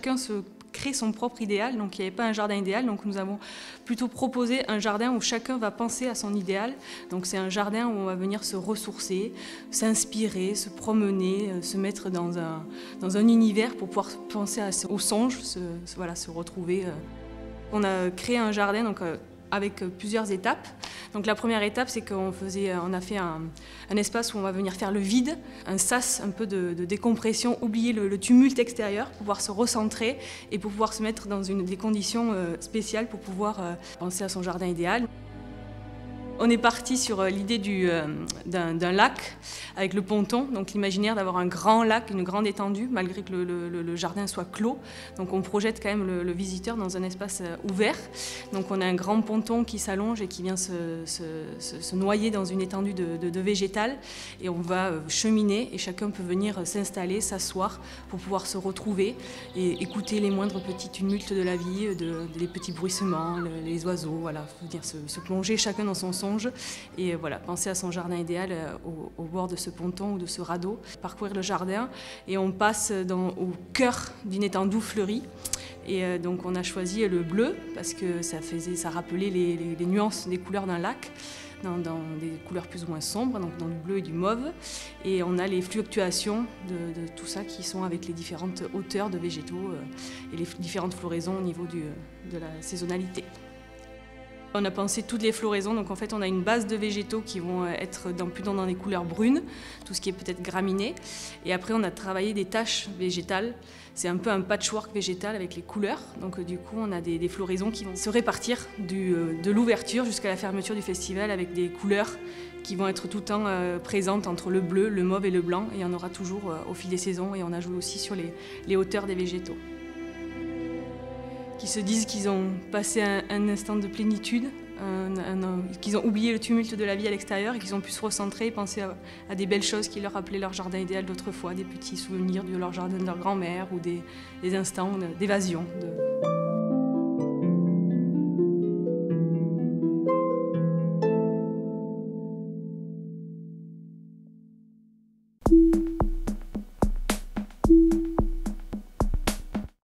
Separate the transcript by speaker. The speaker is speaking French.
Speaker 1: chacun se crée son propre idéal, donc il n'y avait pas un jardin idéal, donc nous avons plutôt proposé un jardin où chacun va penser à son idéal. Donc c'est un jardin où on va venir se ressourcer, s'inspirer, se promener, se mettre dans un univers pour pouvoir penser aux songes, se retrouver. On a créé un jardin donc, avec plusieurs étapes. Donc la première étape, c'est qu'on a fait un espace où on va venir faire le vide, un sas un peu de décompression, oublier le tumulte extérieur, pour pouvoir se recentrer et pour pouvoir se mettre dans des conditions spéciales pour pouvoir penser à son jardin idéal. On est parti sur l'idée d'un lac avec le ponton, donc l'imaginaire d'avoir un grand lac, une grande étendue, malgré que le jardin soit clos. Donc on projette quand même le visiteur dans un espace ouvert. Donc on a un grand ponton qui s'allonge et qui vient se noyer dans une étendue de végétal. Et on va cheminer et chacun peut venir s'installer, s'asseoir pour pouvoir se retrouver et écouter les moindres petits tumultes de la vie, les petits bruissements, les oiseaux, voilà, venir se plonger chacun dans son son. Et voilà, penser à son jardin idéal au bord de ce ponton ou de ce radeau, parcourir le jardin et on passe au cœur d'une étendue fleurie. Et donc on a choisi le bleu parce que ça rappelait les nuances des couleurs d'un lac, dans des couleurs plus ou moins sombres, donc dans du bleu et du mauve. Et on a les fluctuations de tout ça qui sont avec les différentes hauteurs de végétaux et les différentes floraisons au niveau de la saisonnalité. On a pensé toutes les floraisons, donc en fait on a une base de végétaux qui vont être plutôt dans des couleurs brunes, tout ce qui est peut-être graminé. Et après on a travaillé des taches végétales, c'est un peu un patchwork végétal avec les couleurs. Donc du coup on a des floraisons qui vont se répartir de l'ouverture jusqu'à la fermeture du festival avec des couleurs qui vont être tout le temps présentes entre le bleu, le mauve et le blanc. Et il y en aura toujours au fil des saisons et on a joué aussi sur les hauteurs des végétaux. Qui se disent qu'ils ont passé un instant de plénitude, qu'ils ont oublié le tumulte de la vie à l'extérieur et qu'ils ont pu se recentrer et penser à des belles choses qui leur rappelaient leur jardin idéal d'autrefois, des petits souvenirs de leur jardin de leur grand-mère ou des instants d'évasion.